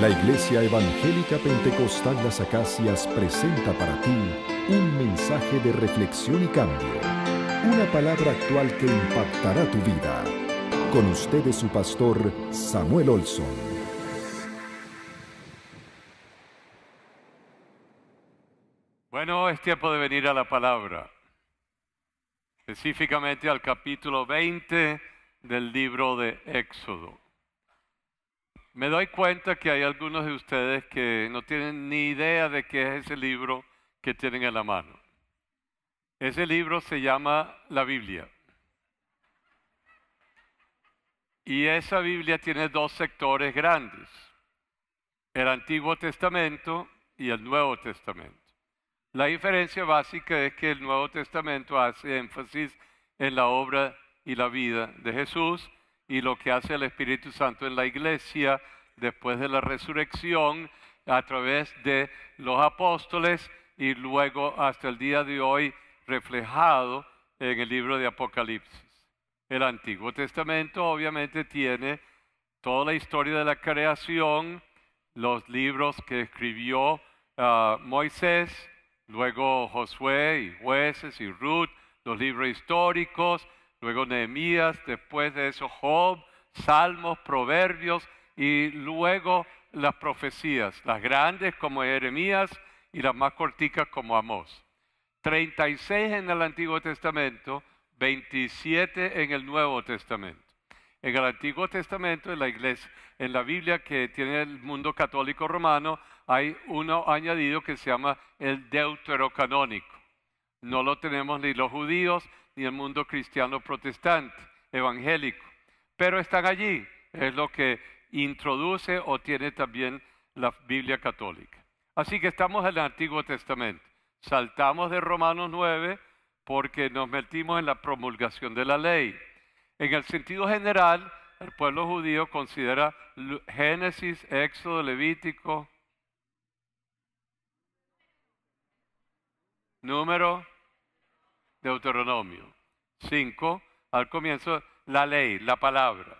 La Iglesia Evangélica Pentecostal Las Acacias presenta para ti un mensaje de reflexión y cambio, una palabra actual que impactará tu vida. Con ustedes su pastor, Samuel Olson. Bueno, es tiempo de venir a la palabra, específicamente al capítulo 20 del libro de Éxodo. Me doy cuenta que hay algunos de ustedes que no tienen ni idea de qué es ese libro que tienen en la mano. Ese libro se llama la Biblia. Y esa Biblia tiene dos sectores grandes, el Antiguo Testamento y el Nuevo Testamento. La diferencia básica es que el Nuevo Testamento hace énfasis en la obra y la vida de Jesús y lo que hace el Espíritu Santo en la iglesia después de la resurrección a través de los apóstoles y luego hasta el día de hoy reflejado en el libro de Apocalipsis. El Antiguo Testamento obviamente tiene toda la historia de la creación, los libros que escribió Moisés, luego Josué y Jueces y Ruth, los libros históricos, luego Nehemías, después de eso Job, Salmos, Proverbios y luego las profecías, las grandes como Jeremías y las más corticas como Amós. 36 en el Antiguo Testamento, 27 en el Nuevo Testamento. En el Antiguo Testamento, en la iglesia, en la Biblia que tiene el mundo católico romano, hay uno añadido que se llama el deuterocanónico. No lo tenemos ni los judíos ni el mundo cristiano protestante, evangélico, pero están allí. Es lo que introduce o tiene también la Biblia católica. Así que estamos en el Antiguo Testamento. Saltamos de Romanos 9 porque nos metimos en la promulgación de la ley. En el sentido general, el pueblo judío considera Génesis, Éxodo, Levítico, Número, Deuteronomio. 5, al comienzo, la ley, la palabra.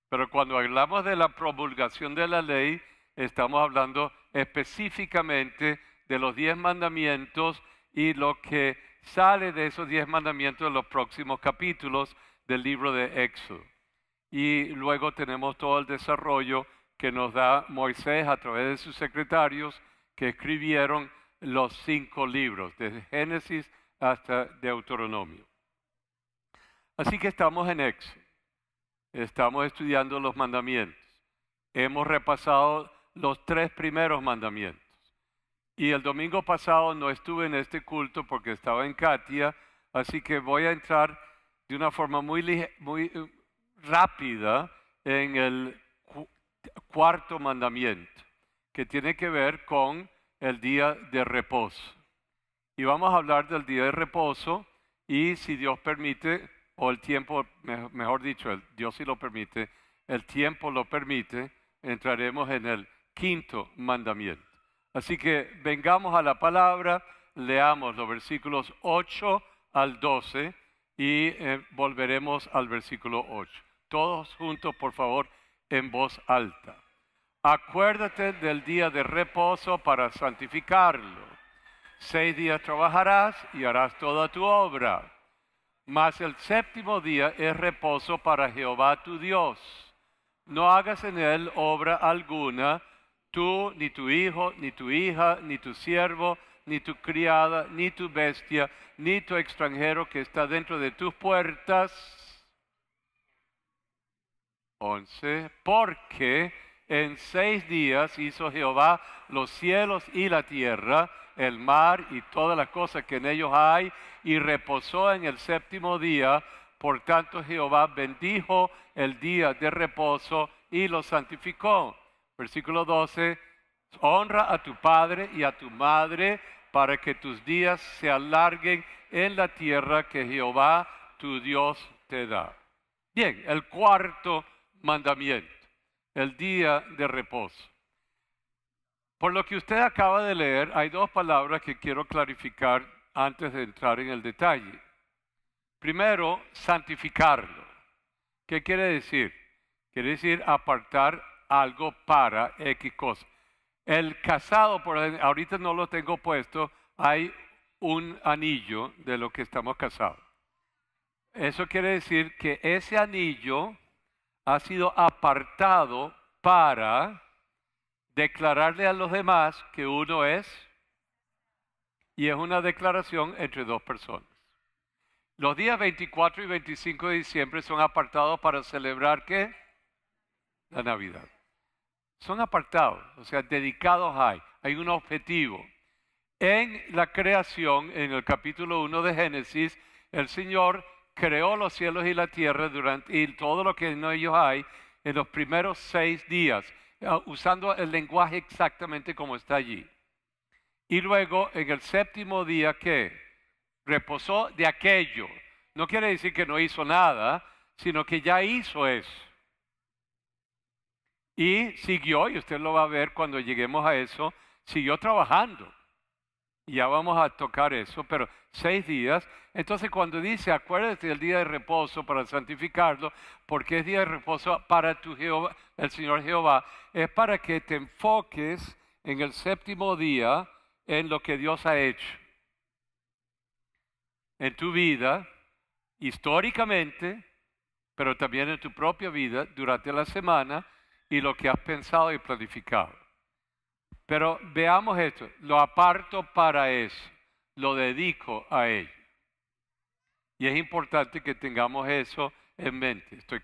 Pero cuando hablamos de la promulgación de la ley, estamos hablando específicamente de los 10 mandamientos y lo que sale de esos 10 mandamientos en los próximos capítulos del libro de Éxodo. Y luego tenemos todo el desarrollo que nos da Moisés a través de sus secretarios que escribieron los 5 libros, desde Génesis hasta Deuteronomio. Así que estamos en Éxodo, estamos estudiando los mandamientos. Hemos repasado los 3 primeros mandamientos. Y el domingo pasado no estuve en este culto porque estaba en Katia, así que voy a entrar de una forma muy rápida en el cuarto mandamiento, que tiene que ver con el día de reposo. Y vamos a hablar del día de reposo y si Dios permite, o el tiempo, mejor dicho, Dios si lo permite, el tiempo lo permite, entraremos en el quinto mandamiento. Así que vengamos a la palabra, leamos los versículos 8 al 12 y volveremos al versículo 8. Todos juntos, por favor, en voz alta. Acuérdate del día de reposo para santificarlo. 6 días trabajarás y harás toda tu obra. Mas el séptimo día es reposo para Jehová tu Dios. No hagas en él obra alguna, tú, ni tu hijo, ni tu hija, ni tu siervo, ni tu criada, ni tu bestia, ni tu extranjero que está dentro de tus puertas. 11. Porque en 6 días hizo Jehová los cielos y la tierra, el mar y todas las cosas que en ellos hay, y reposó en el séptimo día. Por tanto Jehová bendijo el día de reposo y lo santificó. Versículo 12. Honra a tu padre y a tu madre para que tus días se alarguen en la tierra que Jehová tu Dios te da. Bien, el cuarto mandamiento, el día de reposo. Por lo que usted acaba de leer, hay 2 palabras que quiero clarificar antes de entrar en el detalle. Primero, santificarlo. ¿Qué quiere decir? Quiere decir apartar algo para X cosa. El casado, ahorita no lo tengo puesto, hay un anillo de lo que estamos casados. Eso quiere decir que ese anillo ha sido apartado para declararle a los demás que uno es, y es una declaración entre dos personas. Los días 24 y 25 de diciembre son apartados para celebrar ¿qué? La Navidad. Son apartados, o sea, dedicados hay un objetivo. En la creación, en el capítulo 1 de Génesis, el Señor creó los cielos y la tierra y todo lo que en ellos hay en los primeros 6 días, usando el lenguaje exactamente como está allí. Y luego, en el séptimo día, ¿qué? Reposó de aquello. No quiere decir que no hizo nada, sino que ya hizo eso. Y siguió, y usted lo va a ver cuando lleguemos a eso, siguió trabajando. Ya vamos a tocar eso, pero 6 días. Entonces cuando dice, acuérdate del día de reposo para santificarlo, porque es día de reposo para tu Jehová, el Señor Jehová, es para que te enfoques en el séptimo día en lo que Dios ha hecho en tu vida, históricamente, pero también en tu propia vida durante la semana y lo que has pensado y planificado. Pero veamos esto, lo aparto para eso, lo dedico a ello. Y es importante que tengamos eso en mente. Estoy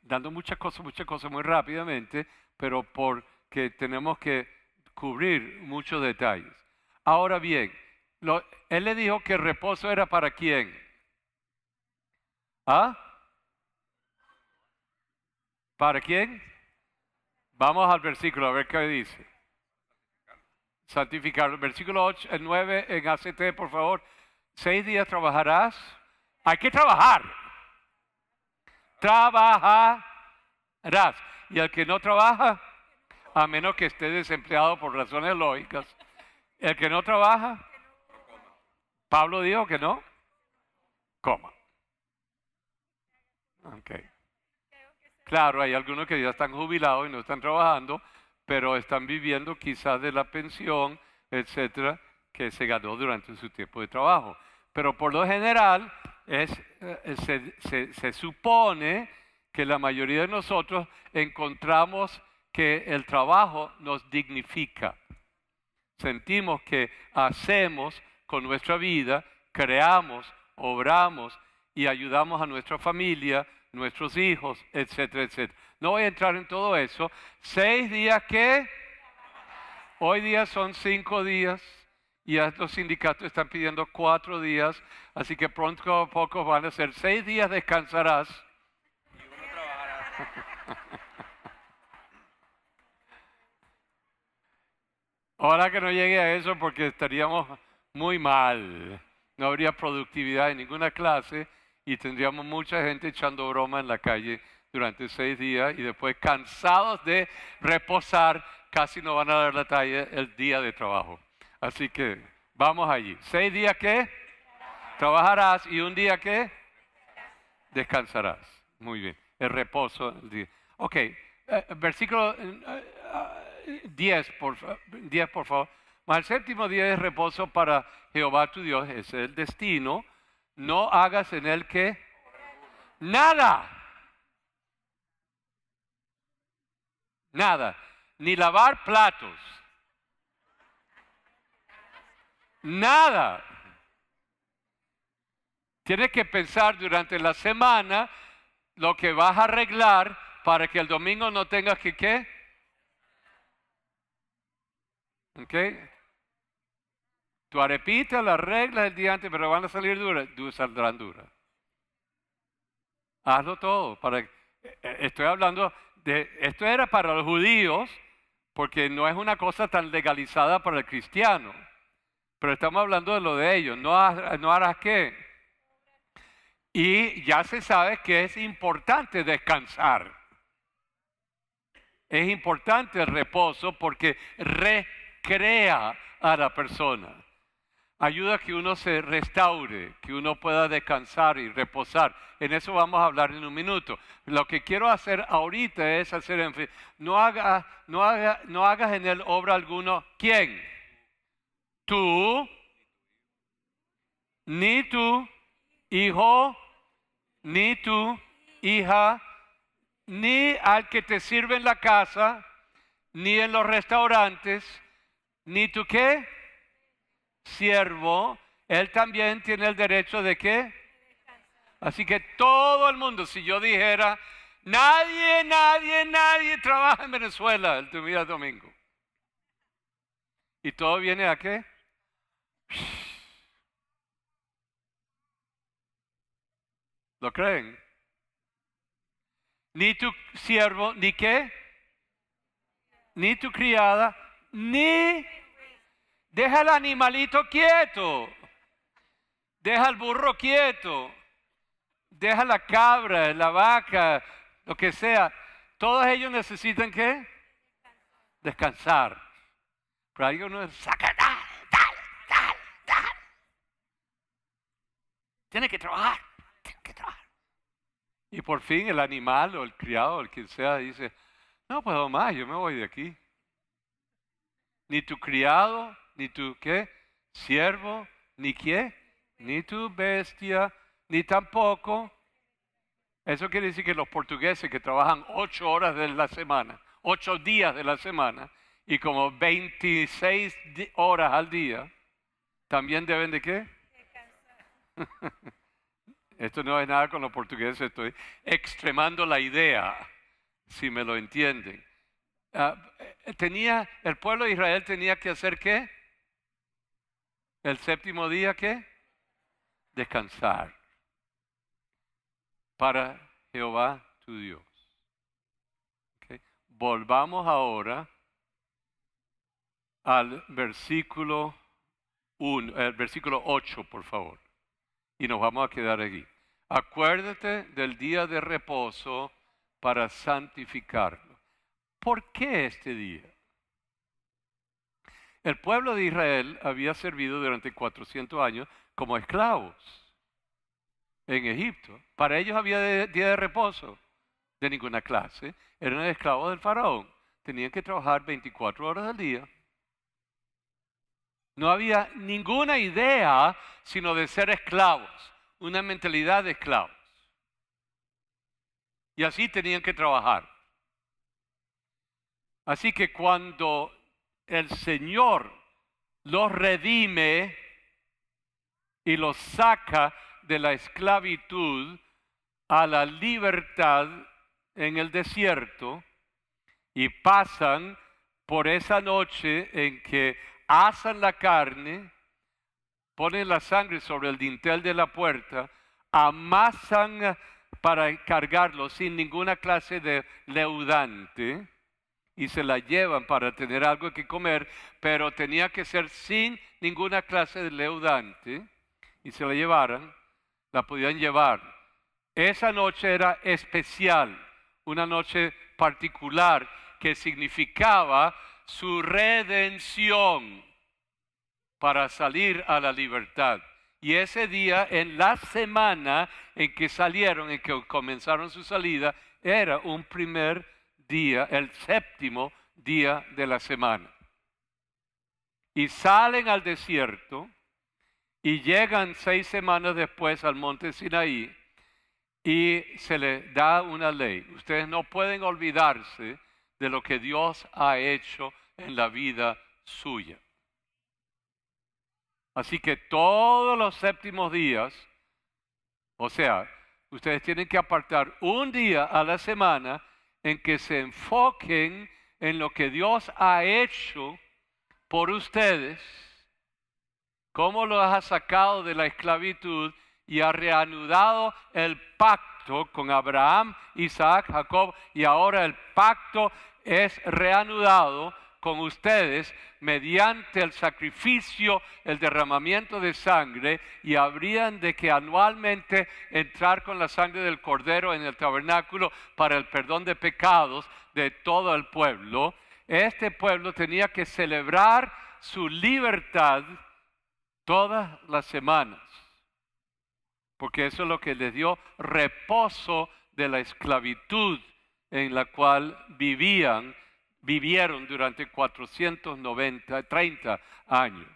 dando muchas cosas muy rápidamente, pero porque tenemos que cubrir muchos detalles. Ahora bien, él le dijo que el reposo era para quién. ¿Ah? ¿Para quién? Vamos al versículo a ver qué dice. Santificarlo. Versículo 8, 9 en ACT, por favor. 6 días trabajarás. Hay que trabajar. Trabajarás. Y el que no trabaja, a menos que esté desempleado por razones lógicas, el que no trabaja, Pablo dijo que no, coma. Okay. Claro, hay algunos que ya están jubilados y no están trabajando, pero están viviendo quizás de la pensión, etcétera, que se ganó durante su tiempo de trabajo. Pero por lo general, se supone que la mayoría de nosotros encontramos que el trabajo nos dignifica. Sentimos que hacemos con nuestra vida, creamos, obramos y ayudamos a nuestra familia, nuestros hijos, etcétera, etcétera. No voy a entrar en todo eso. 6 días que hoy día son 5 días y ya los sindicatos están pidiendo 4 días, así que pronto a poco van a ser 6 días descansarás. Y uno trabajará. Ojalá que no llegue a eso porque estaríamos muy mal. No habría productividad en ninguna clase y tendríamos mucha gente echando broma en la calle durante 6 días y después cansados de reposar, casi no van a dar la talla el día de trabajo. Así que vamos allí. 6 días que trabajarás y un día que descansarás. Muy bien. El reposo. El día. Ok. Versículo 10, por favor. Mas el séptimo día es reposo para Jehová tu Dios. Ese es el destino. No hagas en él que nada. Nada. Ni lavar platos. Nada. Tienes que pensar durante la semana lo que vas a arreglar para que el domingo no tengas que ¿qué? ¿Ok? Tu arepita la arreglas el día antes, pero van a salir duras, saldrán duras. Hazlo todo. Estoy hablando de, esto era para los judíos, porque no es una cosa tan legalizada para el cristiano. Pero estamos hablando de lo de ellos. No harás qué. Y ya se sabe que es importante descansar. Es importante el reposo porque recrea a la persona. ayuda a que uno se restaure, que uno pueda descansar y reposar. En eso vamos a hablar en un minuto. Lo que quiero hacer ahorita es hacer énfasis. No hagas en él obra alguno. ¿Quién? Tú, ni tu hijo, ni tu hija, ni al que te sirve en la casa, ni en los restaurantes, ni tu ¿qué? Siervo. Él también tiene el derecho de ¿qué? Así que todo el mundo, si yo dijera, nadie trabaja en Venezuela el día domingo. ¿Y todo viene a qué? ¿Lo creen? Ni tu siervo, ni qué, ni tu criada, ni deja el animalito quieto, deja el burro quieto, deja la cabra, la vaca, lo que sea. Todos ellos necesitan ¿qué? Descansar. Pero hay uno saca, dale. Tiene que trabajar. Y por fin el animal o el criado o el quien sea dice, no puedo más, yo me voy de aquí. Ni tu criado, ni tu ¿qué? Siervo, ni qué, ni tu bestia, ni tampoco. Eso quiere decir que los portugueses que trabajan 8 horas de la semana, 8 días de la semana, y como 26 horas al día, también deben de ¿qué? Esto no es nada con los portugueses, estoy extremando la idea, si me lo entienden. El pueblo de Israel tenía que hacer ¿qué? El séptimo día ¿qué? Descansar para Jehová tu Dios. ¿Okay? Volvamos ahora al versículo 1, el versículo 8, por favor. Y nos vamos a quedar aquí. Acuérdate del día de reposo para santificarlo. ¿Por qué este día? El pueblo de Israel había servido durante 400 años como esclavos en Egipto. Para ellos había día de reposo de ninguna clase. Eran esclavos del faraón. Tenían que trabajar 24 horas al día. No había ninguna idea sino de ser esclavos, una mentalidad de esclavos. Y así tenían que trabajar. Así que cuando el Señor los redime y los saca de la esclavitud a la libertad en el desierto y pasan por esa noche en que asan la carne, ponen la sangre sobre el dintel de la puerta, amasan para cargarlo sin ninguna clase de leudante y se la llevan para tener algo que comer, pero tenía que ser sin ninguna clase de leudante y se la llevaran, la podían llevar. Esa noche era especial, una noche particular que significaba su redención para salir a la libertad. Y ese día, en la semana en que salieron, en que comenzaron su salida, era un primer día, el séptimo día de la semana. Y salen al desierto y llegan 6 semanas después al monte Sinaí y se les da una ley. Ustedes no pueden olvidarse de lo que Dios ha hecho en la vida suya. Así que todos los séptimos días, o sea, ustedes tienen que apartar un día a la semana en que se enfoquen en lo que Dios ha hecho por ustedes, cómo los ha sacado de la esclavitud y ha reanudado el pacto con Abraham, Isaac, Jacob, y ahora el pacto es reanudado con ustedes mediante el sacrificio, el derramamiento de sangre, y habrían de que anualmente entrar con la sangre del cordero en el tabernáculo para el perdón de pecados de todo el pueblo. Este pueblo tenía que celebrar su libertad todas las semanas, porque eso es lo que les dio reposo de la esclavitud en la cual vivieron durante 30 años.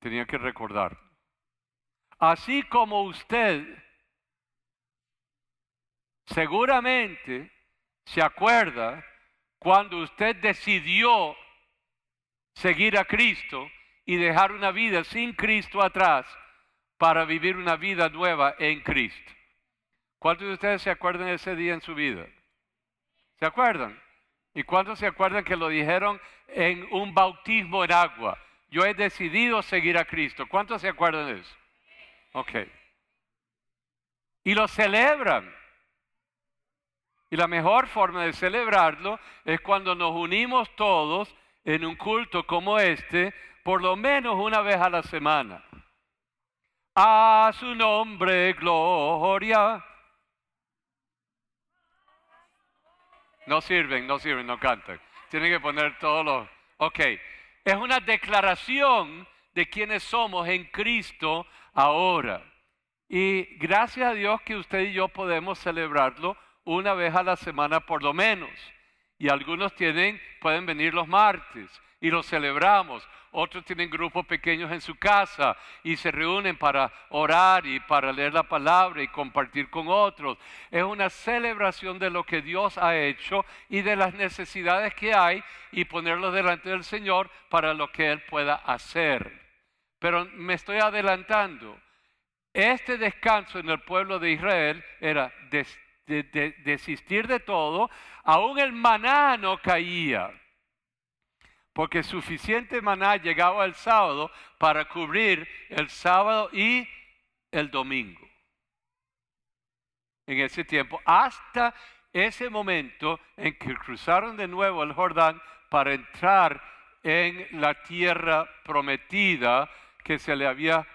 Tenía que recordar. Así como usted seguramente se acuerda cuando usted decidió seguir a Cristo y dejar una vida sin Cristo atrás para vivir una vida nueva en Cristo. ¿Cuántos de ustedes se acuerdan de ese día en su vida? ¿Se acuerdan? ¿Y cuántos se acuerdan que lo dijeron en un bautismo en agua? Yo he decidido seguir a Cristo. ¿Cuántos se acuerdan de eso? Ok. Y lo celebran. Y la mejor forma de celebrarlo es cuando nos unimos todos en un culto como este, por lo menos una vez a la semana. A su nombre, gloria. No sirven, no cantan. Tienen que poner todos los... Ok. Es una declaración de quiénes somos en Cristo ahora. Y gracias a Dios que usted y yo podemos celebrarlo una vez a la semana por lo menos. Y algunos pueden venir los martes y lo celebramos. Otros tienen grupos pequeños en su casa y se reúnen para orar y para leer la palabra y compartir con otros. Es una celebración de lo que Dios ha hecho y de las necesidades que hay y ponerlos delante del Señor para lo que Él pueda hacer. Pero me estoy adelantando. Este descanso en el pueblo de Israel era desistir de todo. Aún el maná no caía, porque suficiente maná llegaba el sábado para cubrir el sábado y el domingo. En ese tiempo, hasta ese momento en que cruzaron de nuevo el Jordán para entrar en la tierra prometida que se le había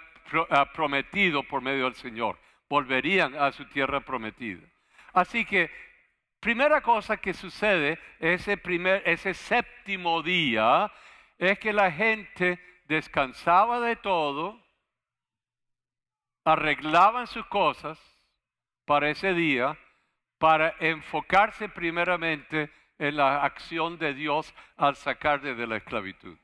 prometido por medio del Señor. Volverían a su tierra prometida. Así que, primera cosa que sucede ese séptimo día es que la gente descansaba de todo, arreglaban sus cosas para ese día, para enfocarse primeramente en la acción de Dios al sacarle de la esclavitud.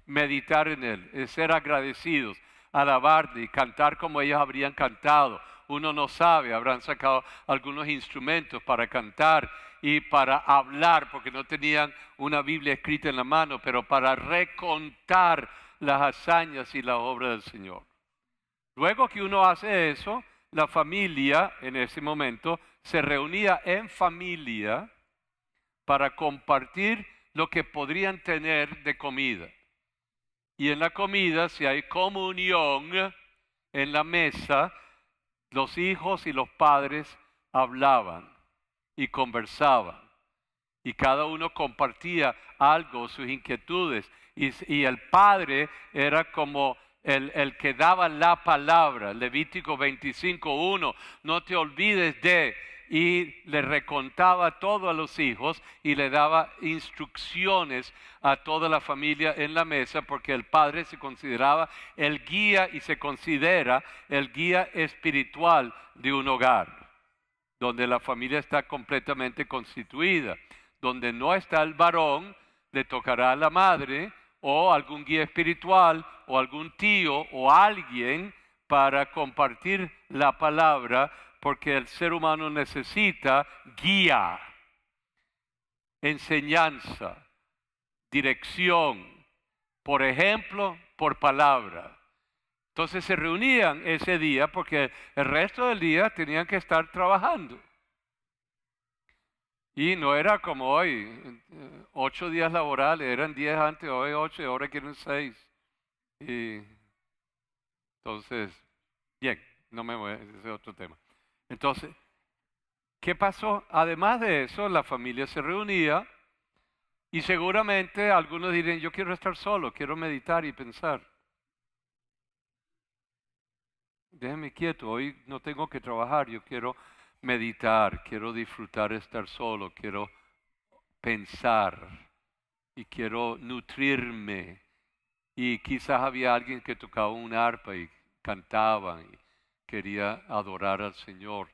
Meditar en Él, ser agradecidos, alabarle y cantar como ellos habrían cantado. Uno no sabe, habrán sacado algunos instrumentos para cantar y para hablar, porque no tenían una Biblia escrita en la mano, pero para recontar las hazañas y la obra del Señor. Luego que uno hace eso, la familia en ese momento se reunía en familia para compartir lo que podrían tener de comida. Y en la comida, si hay comunión en la mesa, los hijos y los padres hablaban y conversaban. Y cada uno compartía algo, sus inquietudes. Y el padre era como el que daba la palabra. Levítico 25:1, no te olvides de... Y le recontaba todo a los hijos y le daba instrucciones a toda la familia en la mesa, porque el padre se consideraba el guía y se considera el guía espiritual de un hogar, donde la familia está completamente constituida. Donde no está el varón, le tocará a la madre o algún guía espiritual o algún tío o alguien para compartir la palabra, porque el ser humano necesita guía, enseñanza, dirección, por ejemplo, por palabra. Entonces se reunían ese día porque el resto del día tenían que estar trabajando. Y no era como hoy, 8 días laborales, eran 10 antes, hoy 8 y ahora quieren 6. Y entonces, bien, no me voy, ese es otro tema. Entonces, ¿qué pasó? Además de eso, la familia se reunía y seguramente algunos dirían, yo quiero estar solo, quiero meditar y pensar. Déjenme quieto, hoy no tengo que trabajar, yo quiero meditar, quiero disfrutar estar solo, quiero pensar y quiero nutrirme y quizás había alguien que tocaba un arpa y cantaban y quería adorar al Señor.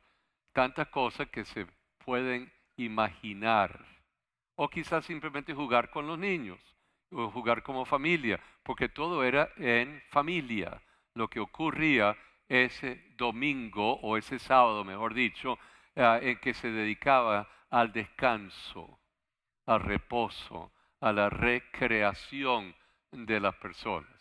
Tantas cosas que se pueden imaginar. O quizás simplemente jugar con los niños, o jugar como familia, porque todo era en familia. Lo que ocurría ese domingo, o ese sábado, mejor dicho, en que se dedicaba al descanso, al reposo, a la recreación de las personas.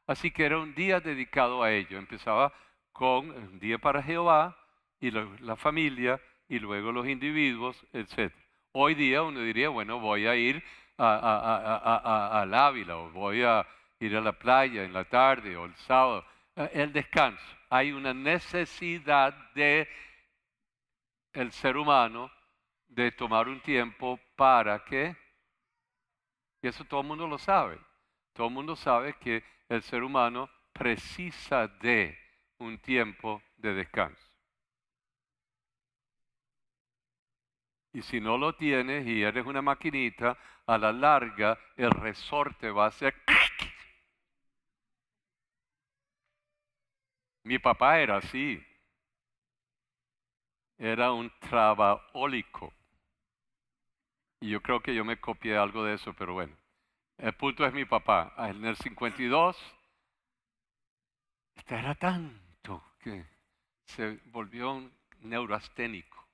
Así que era un día dedicado a ello. Empezaba con un día para Jehová y la familia y luego los individuos, etc. Hoy día uno diría, bueno, voy a ir al Ávila o voy a ir a la playa en la tarde o el sábado. El descanso. Hay una necesidad de el ser humano de tomar un tiempo para que, y eso todo el mundo lo sabe, todo el mundo sabe que el ser humano precisa de un tiempo de descanso. Y si no lo tienes y eres una maquinita, a la larga el resorte va a ser... Mi papá era así. Era un trabajólico. Y yo creo que yo me copié algo de eso, pero bueno. El punto es mi papá. En el 52, era tanto que se volvió un neuroasténico.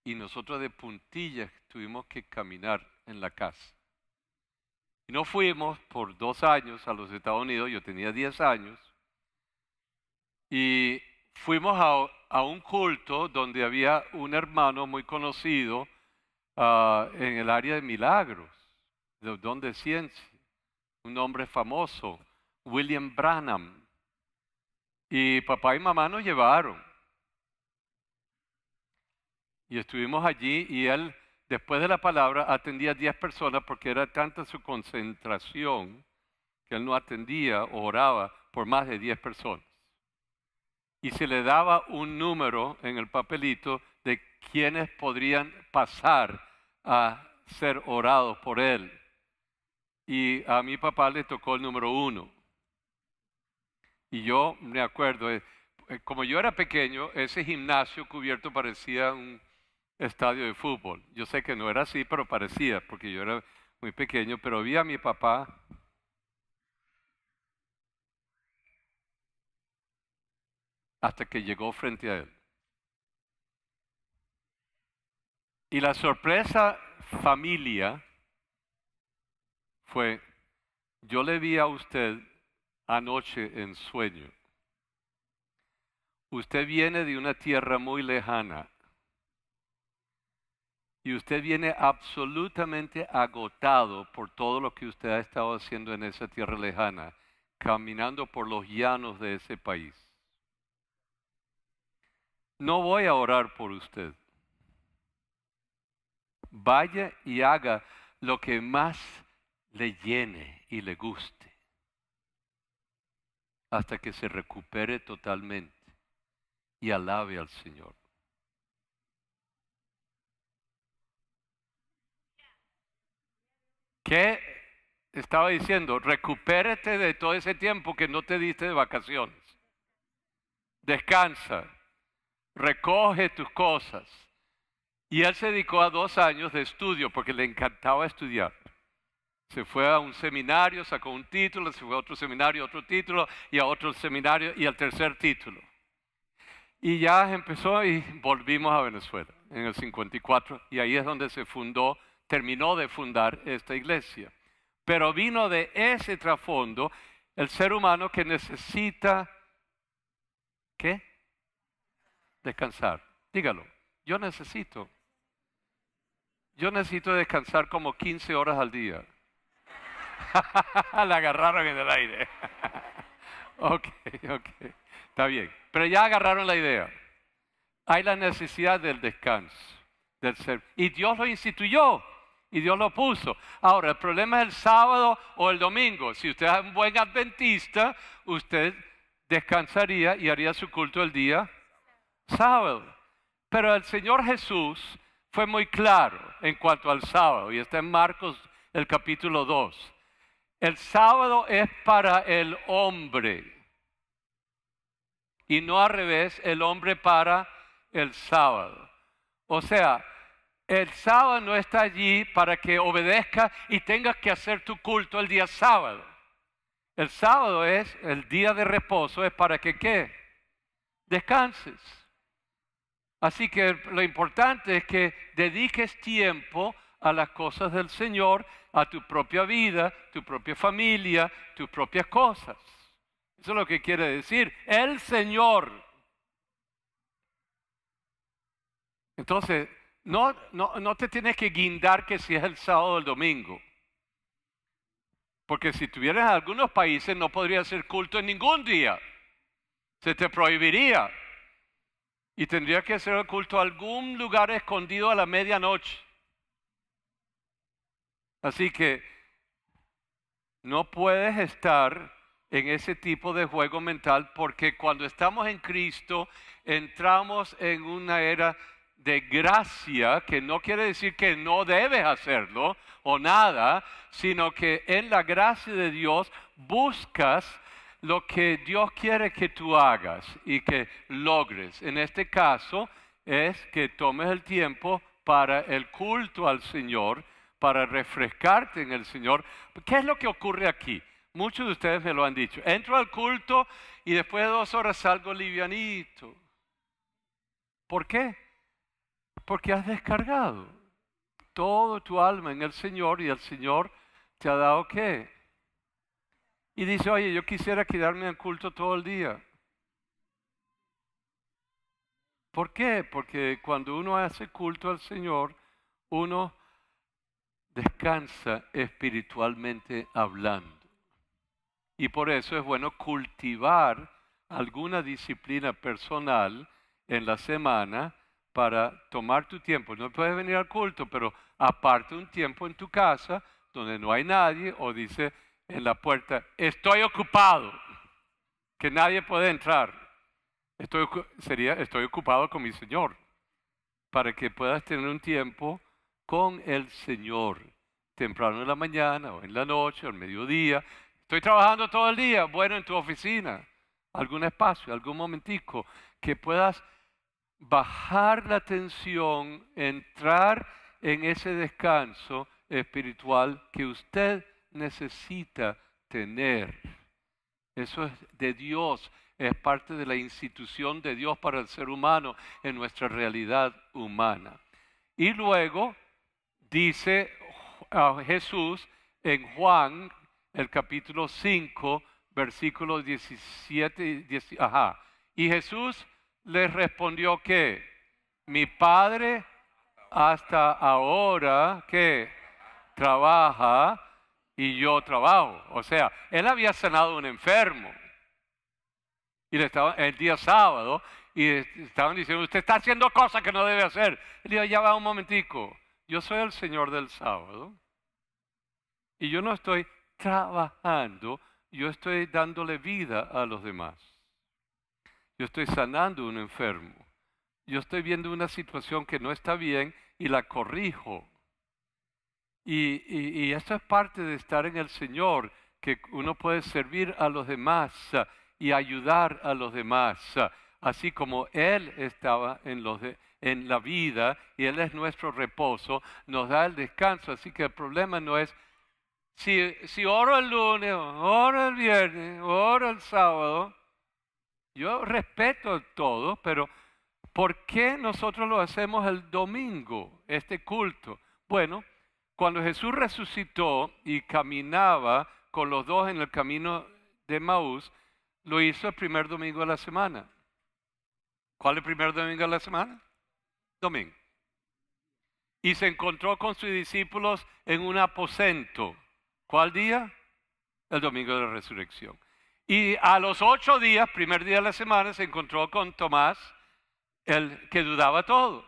Y nosotros de puntillas tuvimos que caminar en la casa. Y no fuimos por 2 años a los Estados Unidos, yo tenía 10 años, y fuimos a un culto donde había un hermano muy conocido en el área de milagros, de don de ciencia, un hombre famoso, William Branham. Y papá y mamá nos llevaron. Y estuvimos allí y él, después de la palabra, atendía a 10 personas porque era tanta su concentración que él no atendía o oraba por más de 10 personas. Y se le daba un número en el papelito de quienes podrían pasar a ser orados por él. Y a mi papá le tocó el número 1. Y yo me acuerdo, como yo era pequeño, ese gimnasio cubierto parecía un estadio de fútbol. Yo sé que no era así, pero parecía, porque yo era muy pequeño, pero vi a mi papá hasta que llegó frente a él. Y la sorpresa familia fue, yo le vi a usted anoche en sueño. Usted viene de una tierra muy lejana. Y usted viene absolutamente agotado por todo lo que usted ha estado haciendo en esa tierra lejana, caminando por los llanos de ese país. No voy a orar por usted. Vaya y haga lo que más le llene y le guste, hasta que se recupere totalmente y alabe al Señor. ¿Qué estaba diciendo? Recupérate de todo ese tiempo que no te diste de vacaciones. Descansa, recoge tus cosas. Y él se dedicó a 2 años de estudio porque le encantaba estudiar. Se fue a un seminario, sacó un título, se fue a otro seminario, otro título, y a otro seminario, y al tercer título. Y ya empezó y volvimos a Venezuela en el 54, y ahí es donde se fundó, terminó de fundar esta iglesia. Pero vino de ese trasfondo el ser humano que necesita, ¿qué? Descansar. Dígalo, yo necesito descansar como 15 horas al día. La agarraron en el aire. Ok, está bien. Pero ya agarraron la idea. Hay la necesidad del descanso, del ser. Y Dios lo instituyó. Y Dios lo puso. Ahora, el problema es el sábado o el domingo. Si usted es un buen adventista, usted descansaría y haría su culto el día sábado. Pero el Señor Jesús fue muy claro en cuanto al sábado. Y está en Marcos, el capítulo 2. El sábado es para el hombre y no al revés, el hombre para el sábado. O sea, el sábado no está allí para que obedezca y tengas que hacer tu culto el día sábado. El sábado es el día de reposo, es para que ¿qué? Descanses. Así que lo importante es que dediques tiempo a las cosas del Señor, a tu propia vida, tu propia familia, tus propias cosas. Eso es lo que quiere decir el Señor. Entonces, no te tienes que guindar que si es el sábado o el domingo. Porque si estuvieras en algunos países no podría hacer culto en ningún día. Se te prohibiría. Y tendría que hacer el culto a algún lugar escondido a la medianoche. Así que no puedes estar en ese tipo de juego mental porque cuando estamos en Cristo entramos en una era de gracia, que no quiere decir que no debes hacerlo o nada, sino que en la gracia de Dios buscas lo que Dios quiere que tú hagas y que logres. En este caso es que tomes el tiempo para el culto al Señor, para refrescarte en el Señor. ¿Qué es lo que ocurre aquí? Muchos de ustedes me lo han dicho. Entro al culto y después de 2 horas salgo livianito. ¿Por qué? Porque has descargado todo tu alma en el Señor y el Señor te ha dado ¿qué? Y dice, oye, yo quisiera quedarme en culto todo el día. ¿Por qué? Porque cuando uno hace culto al Señor, uno descansa espiritualmente hablando. Y por eso es bueno cultivar alguna disciplina personal en la semana para tomar tu tiempo. No puedes venir al culto, pero aparte un tiempo en tu casa donde no hay nadie o dice en la puerta, estoy ocupado, que nadie puede entrar. Estoy ocupado con mi Señor, para que puedas tener un tiempo con el Señor, temprano en la mañana o en la noche o al mediodía. Estoy trabajando todo el día, bueno, en tu oficina, algún espacio, algún momentico, que puedas bajar la tensión, entrar en ese descanso espiritual que usted necesita tener. Eso es de Dios, es parte de la institución de Dios para el ser humano en nuestra realidad humana. Y luego dice Jesús en Juan, el capítulo 5, versículos 17, y Jesús les respondió que mi Padre hasta ahora que trabaja y yo trabajo. O sea, él había sanado a un enfermo y le estaba el día sábado y estaban diciendo, usted está haciendo cosas que no debe hacer. Él dijo, ya va un momentico, yo soy el Señor del sábado y yo no estoy trabajando, yo estoy dándole vida a los demás. Yo estoy sanando a un enfermo. Yo estoy viendo una situación que no está bien y la corrijo. Y esto es parte de estar en el Señor, que uno puede servir a los demás y ayudar a los demás, así como Él estaba en la vida y Él es nuestro reposo, nos da el descanso. Así que el problema no es si oro el lunes, oro el viernes, oro el sábado. Yo respeto todo, pero ¿por qué nosotros lo hacemos el domingo, este culto? Bueno, cuando Jesús resucitó y caminaba con los dos en el camino de Maús, lo hizo el primer domingo de la semana. ¿Cuál es el primer domingo de la semana? Domingo. Y se encontró con sus discípulos en un aposento. ¿Cuál día? El domingo de la resurrección. Y a los 8 días, primer día de la semana, se encontró con Tomás, el que dudaba todo.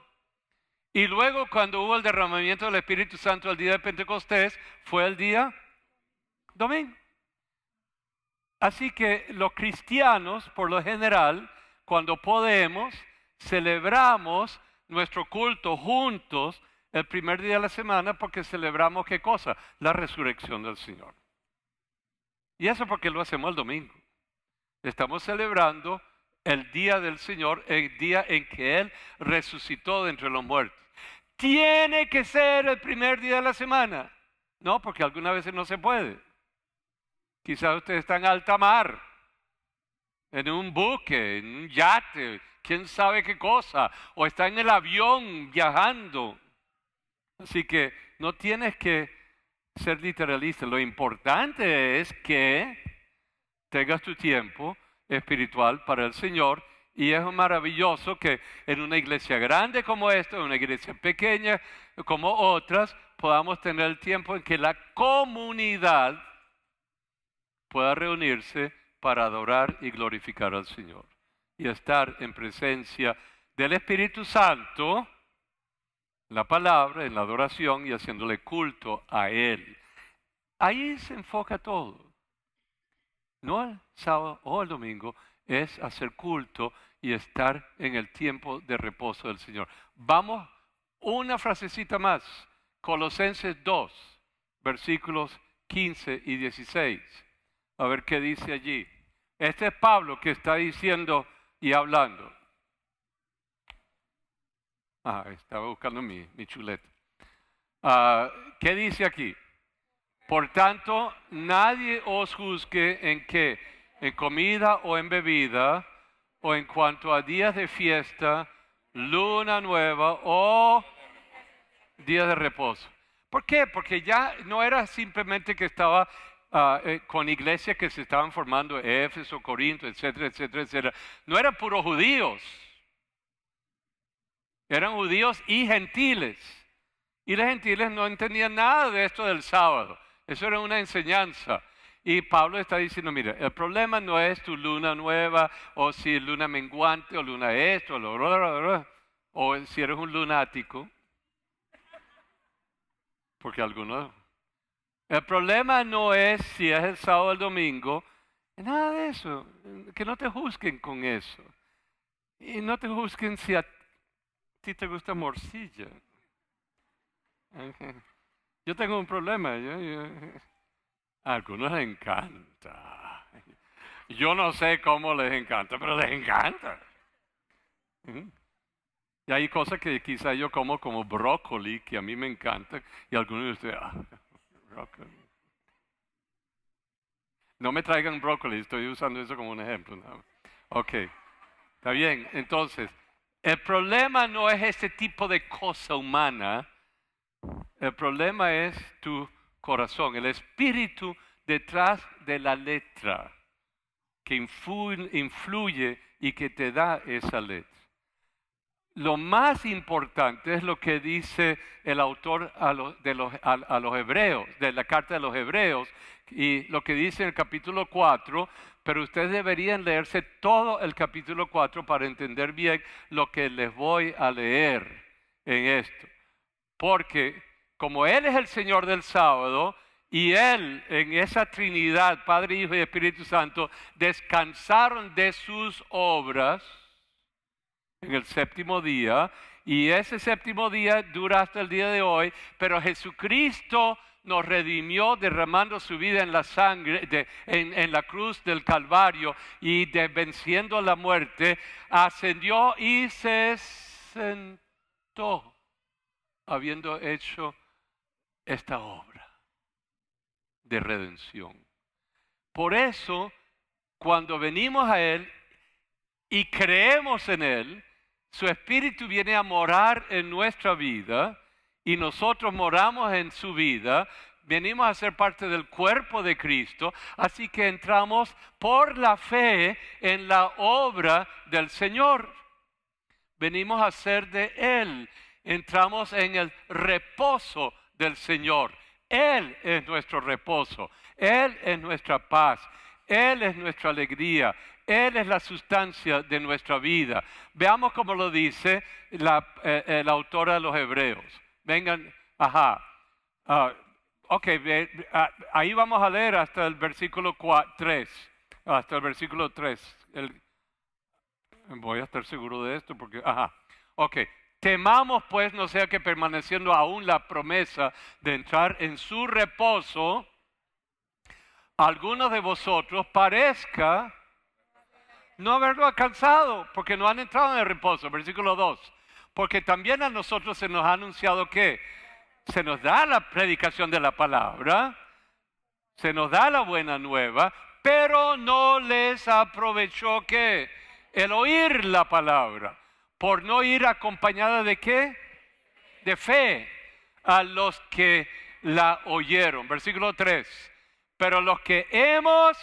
Y luego cuando hubo el derramamiento del Espíritu Santo el día de Pentecostés, fue el día domingo. Así que los cristianos, por lo general, cuando podemos, celebramos nuestro culto juntos el primer día de la semana porque celebramos ¿qué cosa? La resurrección del Señor. Y eso porque lo hacemos el domingo. Estamos celebrando el día del Señor, el día en que Él resucitó de entre los muertos. Tiene que ser el primer día de la semana. No, porque algunas veces no se puede. Quizás usted está en alta mar, en un buque, en un yate, quién sabe qué cosa, o está en el avión viajando. Así que no tienes que ser literalista. Lo importante es que tengas tu tiempo espiritual para el Señor. Y es maravilloso que en una iglesia grande como esta, en una iglesia pequeña como otras, podamos tener el tiempo en que la comunidad pueda reunirse para adorar y glorificar al Señor. Y estar en presencia del Espíritu Santo, la palabra, en la adoración y haciéndole culto a Él. Ahí se enfoca todo. No el sábado o el domingo, es hacer culto y estar en el tiempo de reposo del Señor. Vamos, una frasecita más. Colosenses 2, versículos 15 y 16. A ver qué dice allí. Este es Pablo que está diciendo y hablando. Estaba buscando mi chuleta. ¿Qué dice aquí? Por tanto, nadie os juzgue en qué, en comida o en bebida, o en cuanto a días de fiesta, luna nueva o días de reposo. ¿Por qué? Porque ya no era simplemente que estaba con iglesias que se estaban formando, Éfeso, Corinto, etcétera, etcétera, etcétera. No eran puros judíos. Eran judíos y gentiles. Y los gentiles no entendían nada de esto del sábado. Eso era una enseñanza. Y Pablo está diciendo, mira, el problema no es tu luna nueva, o si es luna menguante, o luna esto, o si eres un lunático. Porque algunos... El problema no es si es el sábado o el domingo, nada de eso. Que no te juzguen con eso. Y no te juzguen si a ti te gusta morcilla. Yo tengo un problema. A algunos les encanta. Yo no sé cómo les encanta, pero les encanta. Y hay cosas que quizá yo como brócoli, que a mí me encanta, y algunos de ustedes, brócoli. No me traigan brócoli, estoy usando eso como un ejemplo. ¿No? Ok, está bien. Entonces, el problema no es ese tipo de cosa humana. El problema es tu corazón, el espíritu detrás de la letra que influye y que te da esa letra. Lo más importante es lo que dice el autor a los hebreos, de la carta de los hebreos, y lo que dice en el capítulo 4, pero ustedes deberían leerse todo el capítulo 4 para entender bien lo que les voy a leer en esto. Porque como Él es el Señor del sábado, y Él en esa Trinidad, Padre, Hijo y Espíritu Santo, descansaron de sus obras en el séptimo día, y ese séptimo día dura hasta el día de hoy, pero Jesucristo nos redimió derramando su vida en la sangre, en la cruz del Calvario, y venciendo la muerte, ascendió y se sentó, habiendo hecho esta obra de redención. Por eso, cuando venimos a Él y creemos en Él, su Espíritu viene a morar en nuestra vida y nosotros moramos en su vida, venimos a ser parte del cuerpo de Cristo, así que entramos por la fe en la obra del Señor. Venimos a ser de Él, entramos en el reposo del Señor. Él es nuestro reposo, Él es nuestra paz, Él es nuestra alegría, Él es la sustancia de nuestra vida. Veamos cómo lo dice la autora de los Hebreos. Vengan, ahí vamos a leer hasta el versículo 3. Hasta el versículo 3. Voy a estar seguro de esto porque, temamos pues, no sea que permaneciendo aún la promesa de entrar en su reposo, algunos de vosotros parezca no haberlo alcanzado, porque no han entrado en el reposo. Versículo 2. Porque también a nosotros se nos ha anunciado que se nos da la predicación de la palabra, se nos da la buena nueva, pero no les aprovechó ¿qué? El oír la palabra, por no ir acompañada de ¿qué? De fe a los que la oyeron. Versículo 3. Pero los que hemos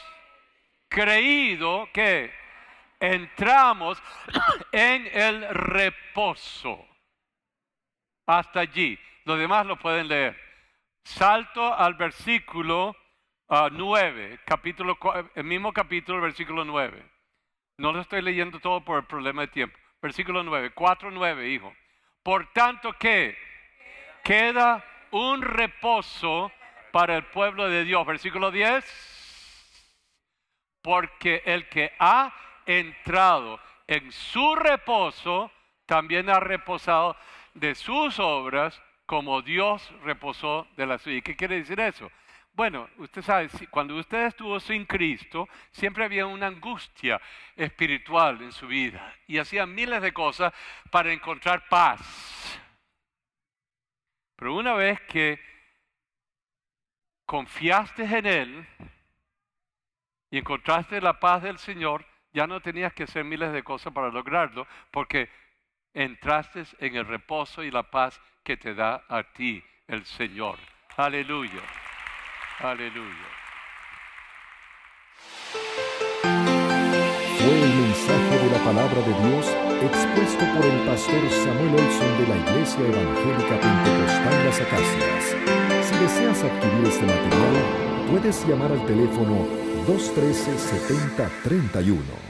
creído que entramos en el reposo. Hasta allí. Los demás lo pueden leer. Salto al versículo 9, el mismo capítulo, versículo 9. No lo estoy leyendo todo por el problema de tiempo. Versículo 9, 4:9, hijo. Por tanto que queda un reposo para el pueblo de Dios. Versículo 10. Porque el que ha entrado en su reposo, también ha reposado de sus obras, como Dios reposó de la suya. ¿Qué quiere decir eso? Bueno, usted sabe, cuando usted estuvo sin Cristo, siempre había una angustia espiritual en su vida. Y hacía miles de cosas para encontrar paz. Pero una vez que confiaste en Él y encontraste la paz del Señor, ya no tenías que hacer miles de cosas para lograrlo, porque entraste en el reposo y la paz que te da a ti el Señor. Aleluya. Aleluya. Fue el mensaje de la palabra de Dios expuesto por el pastor Samuel Olson de la Iglesia Evangélica Pentecostal Las Acacias. Si deseas adquirir este material, puedes llamar al teléfono 213-7031.